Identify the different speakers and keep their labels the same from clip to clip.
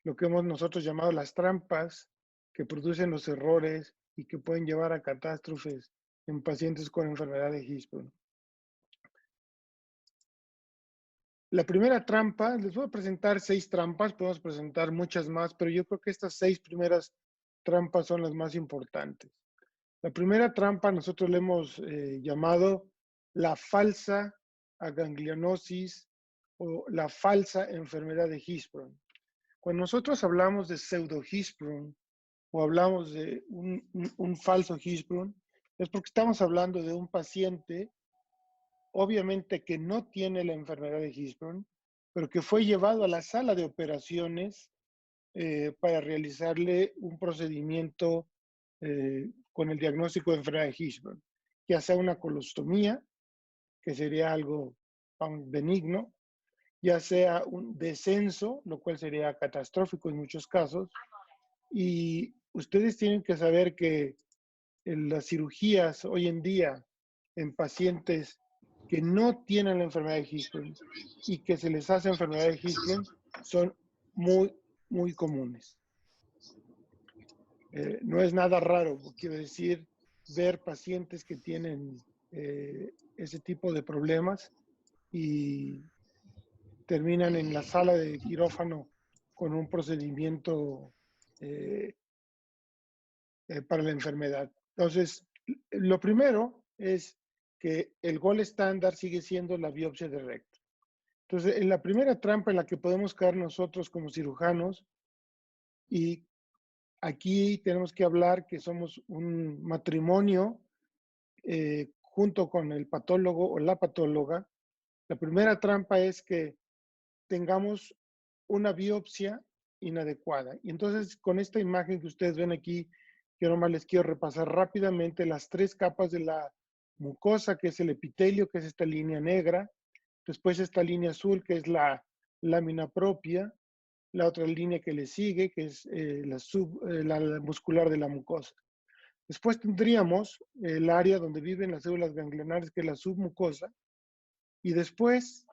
Speaker 1: lo que hemos nosotros llamado las trampas que producen los errores y que pueden llevar a catástrofes en pacientes con enfermedad de Hirschsprung. La primera trampa, les voy a presentar 6 trampas, podemos presentar muchas más, pero yo creo que estas 6 primeras trampas son las más importantes. La primera trampa nosotros le hemos llamado la falsa aganglionosis o la falsa enfermedad de Hirschsprung. Cuando nosotros hablamos de pseudo Hirschsprung o hablamos de un falso Hirschsprung, es porque estamos hablando de un paciente, obviamente que no tiene la enfermedad de Hirschsprung, pero que fue llevado a la sala de operaciones para realizarle un procedimiento con el diagnóstico de enfermedad de Hirschsprung, ya sea una colostomía, que sería algo benigno, ya sea un descenso, lo cual sería catastrófico en muchos casos. Y ustedes tienen que saber que en las cirugías hoy en día en pacientes que no tienen la enfermedad de Hirschsprung y que se les hace enfermedad de Hirschsprung son muy comunes. No es nada raro, quiero decir, ver pacientes que tienen ese tipo de problemas y terminan en la sala de quirófano con un procedimiento eh, para la enfermedad. Entonces, lo primero es que el gol estándar sigue siendo la biopsia de recto. Entonces, en la primera trampa en la que podemos caer nosotros como cirujanos, y aquí tenemos que hablar que somos un matrimonio junto con el patólogo o la patóloga, la primera trampa es que tengamos una biopsia inadecuada. Y entonces, con esta imagen que ustedes ven aquí, yo nomás les quiero repasar rápidamente las 3 capas de la mucosa, que es el epitelio, que es esta línea negra, después esta línea azul, que es la lámina propia, la otra línea que le sigue, que es la muscular de la mucosa. Después tendríamos el área donde viven las células ganglionares, que es la submucosa, y después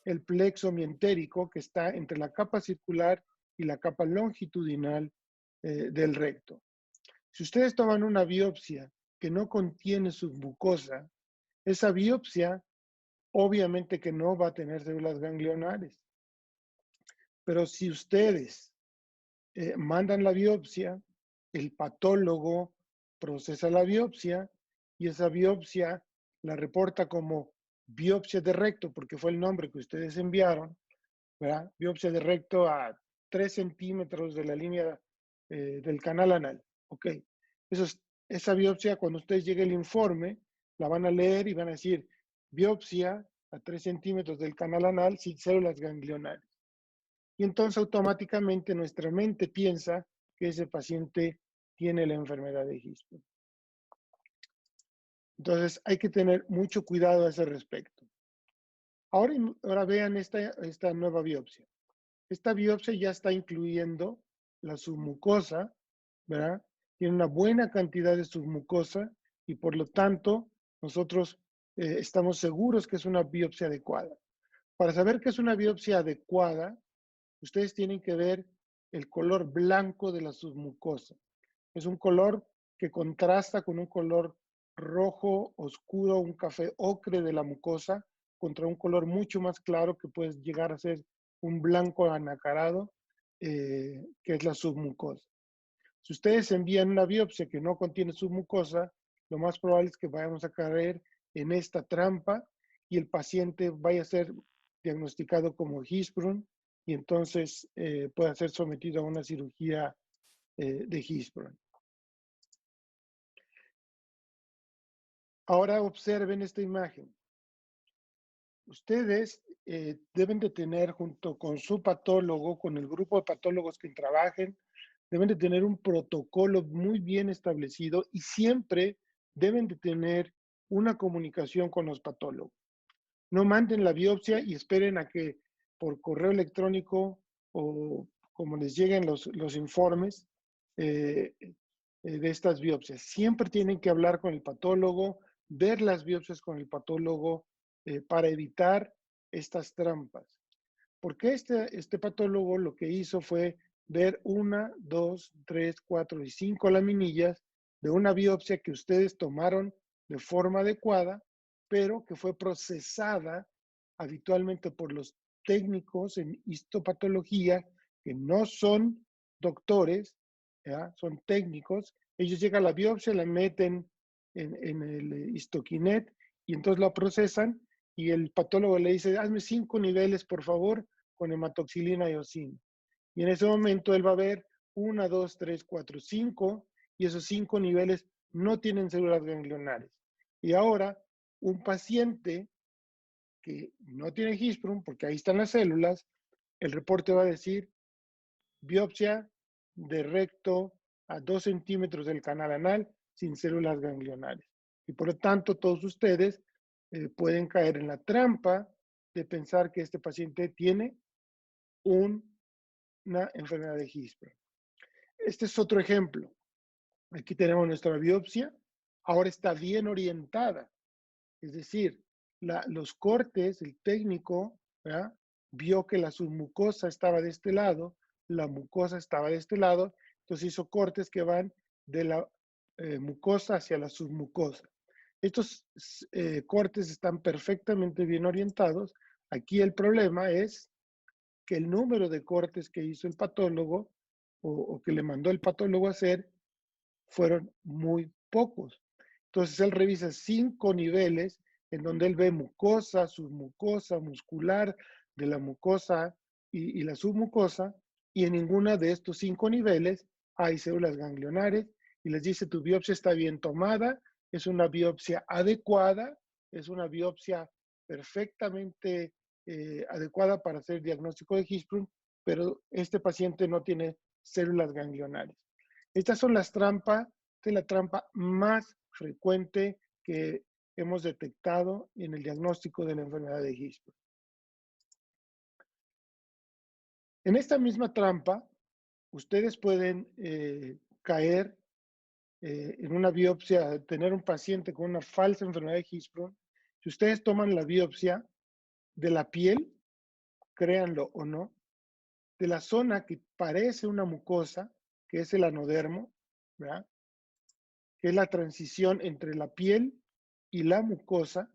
Speaker 1: el plexo mientérico, que está entre la capa circular y la capa longitudinal del recto. Si ustedes toman una biopsia que no contiene submucosa, esa biopsia obviamente que no va a tener células ganglionares. Pero si ustedes mandan la biopsia, el patólogo procesa la biopsia y esa biopsia la reporta como biopsia de recto, porque fue el nombre que ustedes enviaron, ¿verdad? Biopsia de recto a 3 centímetros de la línea del canal anal. Ok. Esa biopsia, cuando ustedes llegue el informe, la van a leer y van a decir biopsia a 3 centímetros del canal anal sin células ganglionares. Y entonces automáticamente nuestra mente piensa que ese paciente tiene la enfermedad de Hirschsprung. Entonces hay que tener mucho cuidado a ese respecto. Ahora vean esta nueva biopsia. Esta biopsia ya está incluyendo la submucosa, ¿verdad? Tiene una buena cantidad de submucosa y por lo tanto nosotros estamos seguros que es una biopsia adecuada. Para saber que es una biopsia adecuada, ustedes tienen que ver el color blanco de la submucosa. Es un color que contrasta con un color rojo oscuro, un café ocre de la mucosa, contra un color mucho más claro que puede llegar a ser un blanco anacarado, que es la submucosa. Si ustedes envían una biopsia que no contiene submucosa, lo más probable es que vayamos a caer en esta trampa y el paciente vaya a ser diagnosticado como Hirschsprung y entonces pueda ser sometido a una cirugía de Hirschsprung. Ahora observen esta imagen. Ustedes deben de tener junto con su patólogo, con el grupo de patólogos que trabajen, deben de tener un protocolo muy bien establecido y siempre deben de tener una comunicación con los patólogos. No manden la biopsia y esperen a que por correo electrónico o como les lleguen los informes de estas biopsias. Siempre tienen que hablar con el patólogo, ver las biopsias con el patólogo para evitar estas trampas. Porque este patólogo lo que hizo fue ver 1, 2, 3, 4 y 5 laminillas de una biopsia que ustedes tomaron de forma adecuada, pero que fue procesada habitualmente por los técnicos en histopatología, que no son doctores, ¿ya? Son técnicos. Ellos llegan a la biopsia, la meten en el histoquinet y entonces la procesan y el patólogo le dice, hazme 5 niveles, por favor, con hematoxilina y eosina. Y en ese momento él va a ver 1, 2, 3, 4, 5, y esos 5 niveles no tienen células ganglionares. Y ahora, un paciente que no tiene Hirschsprung, porque ahí están las células, el reporte va a decir biopsia de recto a 2 centímetros del canal anal sin células ganglionares. Y por lo tanto, todos ustedes pueden caer en la trampa de pensar que este paciente tiene una enfermedad de Hirschsprung. Este es otro ejemplo. Aquí tenemos nuestra biopsia. Ahora está bien orientada. Es decir, los cortes, el técnico, ¿verdad? Vio que la submucosa estaba de este lado, la mucosa estaba de este lado, entonces hizo cortes que van de la mucosa hacia la submucosa. Estos cortes están perfectamente bien orientados. Aquí el problema es que el número de cortes que hizo el patólogo o que le mandó el patólogo a hacer fueron muy pocos. Entonces él revisa 5 niveles en donde él ve mucosa, submucosa, muscular de la mucosa y la submucosa, y en ninguna de estos 5 niveles hay células ganglionares y les dice tu biopsia está bien tomada, es una biopsia adecuada, es una biopsia perfectamente adecuada para hacer diagnóstico de Hirschsprung, pero este paciente no tiene células ganglionares. Estas son las trampas, esta es la trampa más frecuente que hemos detectado en el diagnóstico de la enfermedad de Hirschsprung. En esta misma trampa, ustedes pueden caer en una biopsia, tener un paciente con una falsa enfermedad de Hirschsprung. Si ustedes toman la biopsia de la piel, créanlo o no, de la zona que parece una mucosa, que es el anodermo, ¿verdad? Que es la transición entre la piel y la mucosa.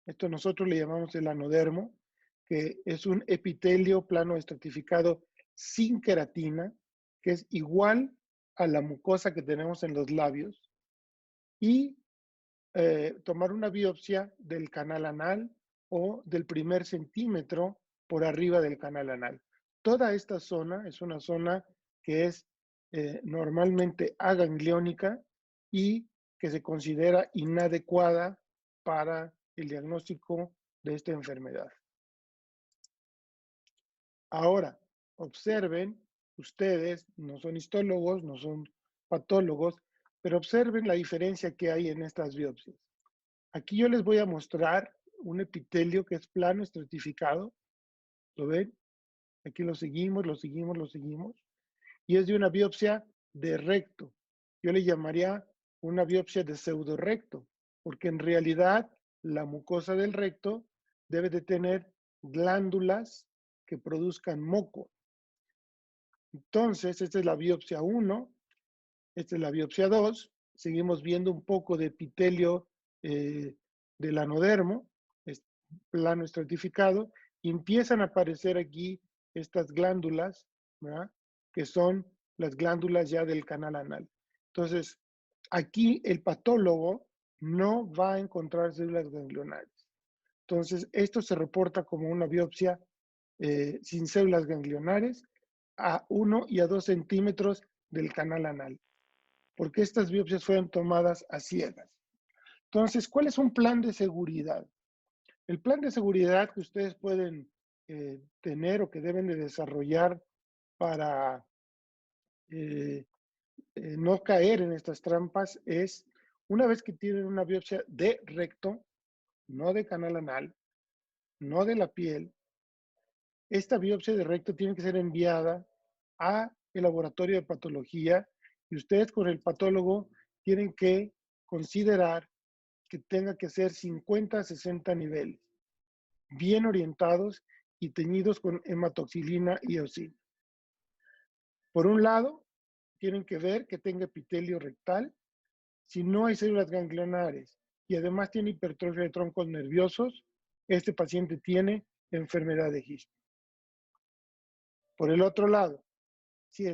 Speaker 1: Esto nosotros le llamamos el anodermo, que es un epitelio plano estratificado sin queratina, que es igual a la mucosa que tenemos en los labios, y tomar una biopsia del canal anal o del primer centímetro por arriba del canal anal. Toda esta zona es una zona que es normalmente agangliónica y que se considera inadecuada para el diagnóstico de esta enfermedad. Ahora, observen, ustedes no son histólogos, no son patólogos, pero observen la diferencia que hay en estas biopsias. Aquí yo les voy a mostrar un epitelio que es plano estratificado. ¿Lo ven? Aquí lo seguimos, lo seguimos, lo seguimos. Y es de una biopsia de recto. Yo le llamaría una biopsia de pseudorecto, porque en realidad la mucosa del recto debe de tener glándulas que produzcan moco. Entonces, esta es la biopsia 1, esta es la biopsia 2. Seguimos viendo un poco de epitelio del anodermo, es plano estratificado, y empiezan a aparecer aquí estas glándulas, ¿verdad? Que son las glándulas ya del canal anal. Entonces, aquí el patólogo no va a encontrar células ganglionares. Entonces, esto se reporta como una biopsia sin células ganglionares a 1 y a 2 centímetros del canal anal, porque estas biopsias fueron tomadas a ciegas. Entonces, ¿cuál es un plan de seguridad? El plan de seguridad que ustedes pueden tener o que deben de desarrollar para no caer en estas trampas es, una vez que tienen una biopsia de recto, no de canal anal, no de la piel, esta biopsia de recto tiene que ser enviada a el laboratorio de patología y ustedes con el patólogo tienen que considerar que tenga que ser 50 a 60 niveles, bien orientados y teñidos con hematoxilina y eosina. Por un lado, tienen que ver que tenga epitelio rectal. Si no hay células ganglionares y además tiene hipertrofia de troncos nerviosos, este paciente tiene enfermedad de Hirschsprung. Por el otro lado, si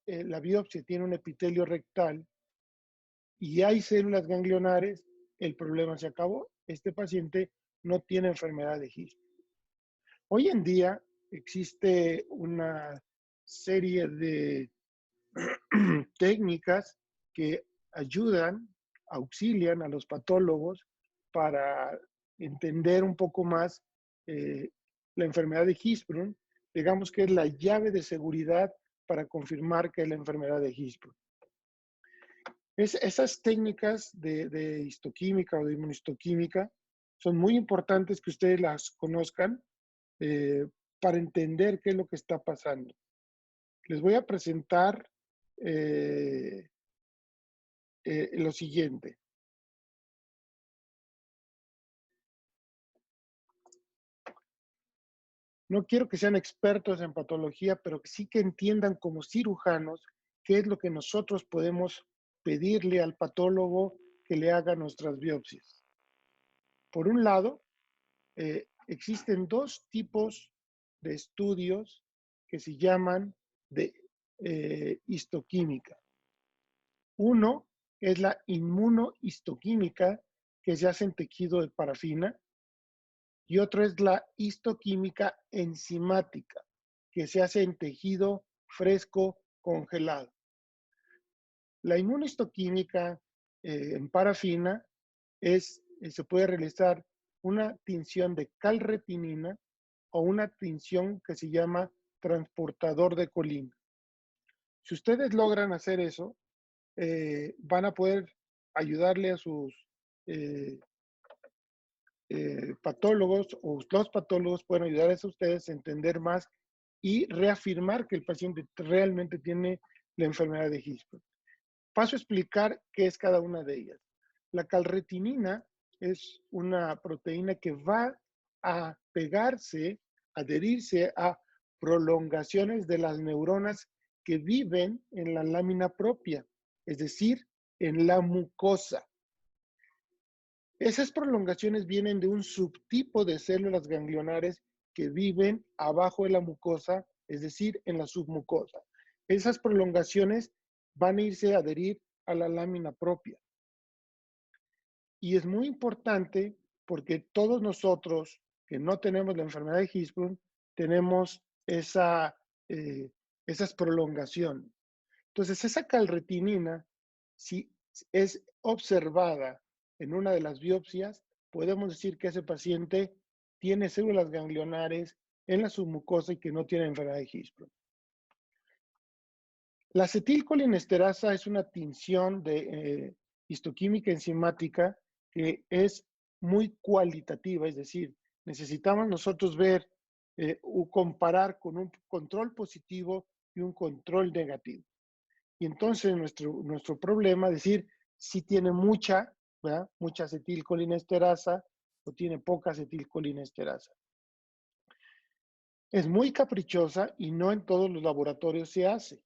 Speaker 1: la biopsia tiene un epitelio rectal y hay células ganglionares, el problema se acabó. Este paciente no tiene enfermedad de Hirschsprung. Hoy en día existe una serie de técnicas que ayudan, auxilian a los patólogos para entender un poco más la enfermedad de Hirschsprung. Digamos que es la llave de seguridad para confirmar que es la enfermedad de Hirschsprung. Esas técnicas de histoquímica o de inmunistoquímica son muy importantes que ustedes las conozcan para entender qué es lo que está pasando. Les voy a presentar lo siguiente. No quiero que sean expertos en patología, pero sí que entiendan como cirujanos qué es lo que nosotros podemos pedirle al patólogo que le haga nuestras biopsias. Por un lado, existen dos tipos de estudios que se llaman de histoquímica. Uno es la inmunohistoquímica, que se hace en tejido de parafina, y otro es la histoquímica enzimática, que se hace en tejido fresco congelado. La inmunohistoquímica en parafina se puede realizar una tinción de calretinina o una tinción que se llama transportador de colina. Si ustedes logran hacer eso, van a poder ayudarle a sus patólogos, o los patólogos pueden ayudarles a ustedes a entender más y reafirmar que el paciente realmente tiene la enfermedad de Hirschsprung. Paso a explicar qué es cada una de ellas. La calretinina es una proteína que va a pegarse, adherirse a prolongaciones de las neuronas que viven en la lámina propia, es decir, en la mucosa. Esas prolongaciones vienen de un subtipo de células ganglionares que viven abajo de la mucosa, es decir, en la submucosa. Esas prolongaciones van a irse a adherir a la lámina propia. Y es muy importante porque todos nosotros que no tenemos la enfermedad de Hirschsprung tenemos esas prolongaciones. Entonces, esa calretinina, si es observada en una de las biopsias, podemos decir que ese paciente tiene células ganglionares en la submucosa y que no tiene enfermedad de Hirschsprung. La acetilcolinesterasa es una tinción de histoquímica enzimática que es muy cualitativa, es decir, necesitamos nosotros ver o comparar con un control positivo y un control negativo. Y entonces nuestro problema es decir si tiene mucha acetilcolinesterasa o tiene poca acetilcolinesterasa. Es muy caprichosa y no en todos los laboratorios se hace.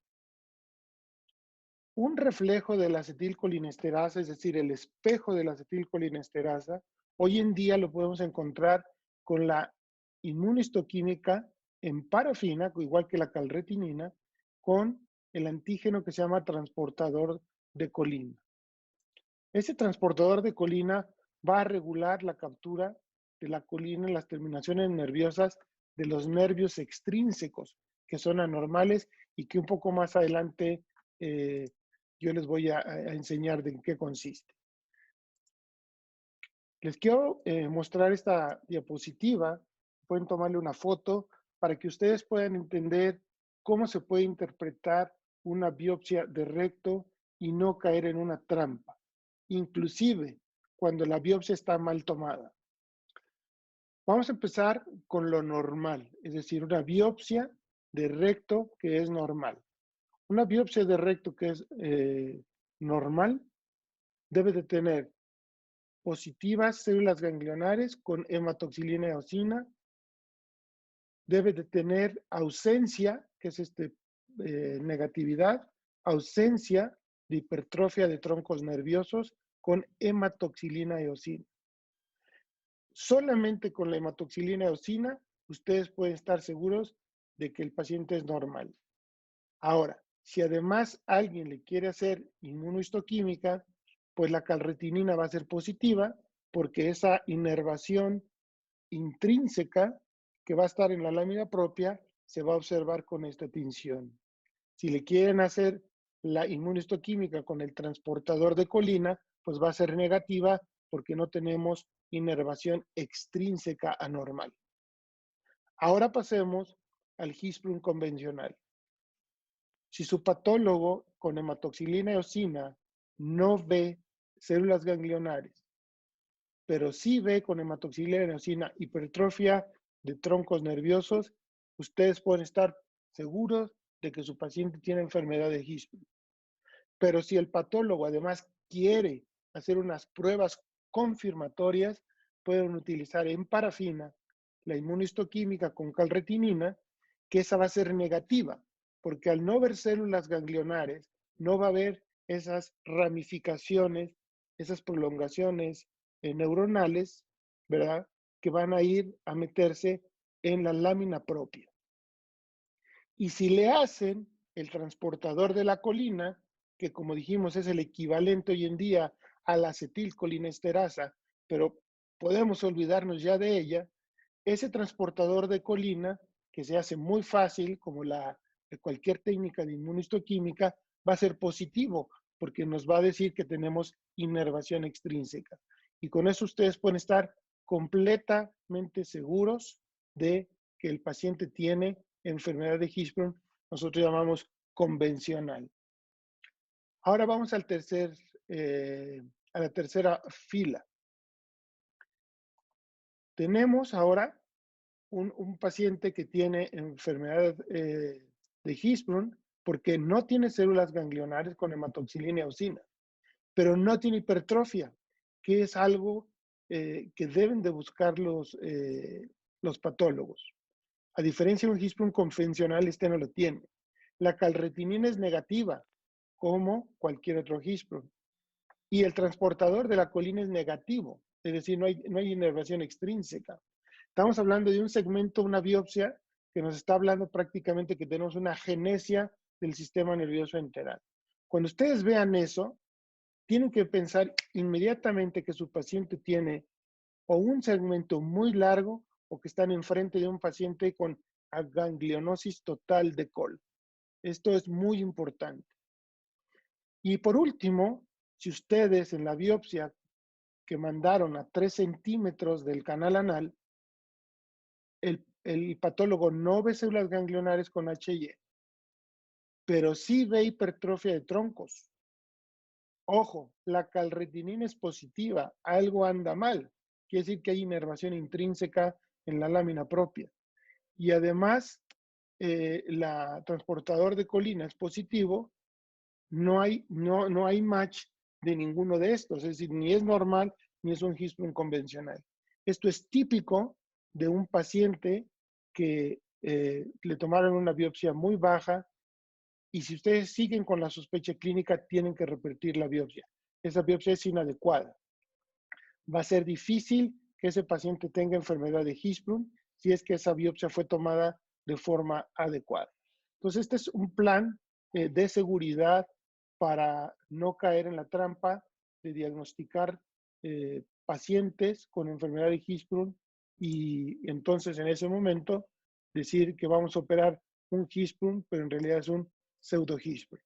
Speaker 1: Un reflejo de la acetilcolinesterasa, es decir, el espejo de la acetilcolinesterasa, hoy en día lo podemos encontrar con la inmunistoquímica en parafina, igual que la calretinina, con el antígeno que se llama transportador de colina. Ese transportador de colina va a regular la captura de la colina en las terminaciones nerviosas de los nervios extrínsecos, que son anormales y que un poco más adelante yo les voy a enseñar de en qué consiste. Les quiero mostrar esta diapositiva. Pueden tomarle una foto para que ustedes puedan entender cómo se puede interpretar una biopsia de recto y no caer en una trampa, inclusive cuando la biopsia está mal tomada. Vamos a empezar con lo normal, es decir, una biopsia de recto que es normal. Una biopsia de recto que es normal debe de tener positivas células ganglionares con hematoxilina eosina, debe de tener ausencia, que es este negatividad, ausencia de hipertrofia de troncos nerviosos con hematoxilina eosina. Solamente con la hematoxilina eosina, ustedes pueden estar seguros de que el paciente es normal. Ahora, si además alguien le quiere hacer inmunohistoquímica, pues la calretinina va a ser positiva porque esa inervación intrínseca que va a estar en la lámina propia se va a observar con esta tinción. Si le quieren hacer la inmunohistoquímica con el transportador de colina, pues va a ser negativa porque no tenemos inervación extrínseca anormal. Ahora pasemos al Hisprum convencional. Si su patólogo con hematoxilina eosina no ve células ganglionares, pero sí ve con hematoxilina eosina hipertrofia de troncos nerviosos, ustedes pueden estar seguros de que su paciente tiene enfermedad de Hisprum. Pero si el patólogo además quiere hacer unas pruebas confirmatorias, pueden utilizar en parafina la inmunohistoquímica con calretinina, que esa va a ser negativa, porque al no ver células ganglionares, no va a haber esas ramificaciones, esas prolongaciones neuronales, ¿verdad? Que van a ir a meterse en la lámina propia. Y si le hacen el transportador de la colina, que como dijimos es el equivalente hoy en día a la acetilcolinesterasa, pero podemos olvidarnos ya de ella, ese transportador de colina, que se hace muy fácil, como la de cualquier técnica de inmunohistoquímica, va a ser positivo, porque nos va a decir que tenemos inervación extrínseca. Y con eso ustedes pueden estar completamente seguros de que el paciente tiene enfermedad de Hirschsprung, nosotros llamamos convencional. Ahora vamos al a la tercera fila. Tenemos ahora un paciente que tiene enfermedad de Hirschsprung porque no tiene células ganglionares con hematoxilina eosina, pero no tiene hipertrofia, que es algo que deben de buscar los patólogos. A diferencia de un Hirschsprung convencional, este no lo tiene. La calretinina es negativa, como cualquier otro Hirschsprung. Y el transportador de la colina es negativo, es decir, no hay inervación extrínseca. Estamos hablando de un segmento, una biopsia, que nos está hablando prácticamente que tenemos una genesia del sistema nervioso enteral. Cuando ustedes vean eso, tienen que pensar inmediatamente que su paciente tiene o un segmento muy largo o que están enfrente de un paciente con ganglionosis total de col. Esto es muy importante. Y por último, si ustedes en la biopsia que mandaron a 3 centímetros del canal anal, el patólogo no ve células ganglionares con HY, pero sí ve hipertrofia de troncos. Ojo, la calretinina es positiva, algo anda mal. Quiere decir que hay inervación intrínseca en la lámina propia. Y además, la transportador de colina es positivo, no hay match de ninguno de estos, es decir, ni es normal ni es un Hirschsprung convencional. Esto es típico de un paciente que le tomaron una biopsia muy baja y si ustedes siguen con la sospecha clínica, tienen que repetir la biopsia. Esa biopsia es inadecuada. Va a ser difícil que ese paciente tenga enfermedad de Hirschsprung si es que esa biopsia fue tomada de forma adecuada. Entonces, este es un plan de seguridad para no caer en la trampa de diagnosticar pacientes con enfermedad de Hirschsprung y entonces en ese momento decir que vamos a operar un Hirschsprung, pero en realidad es un pseudo Hirschsprung.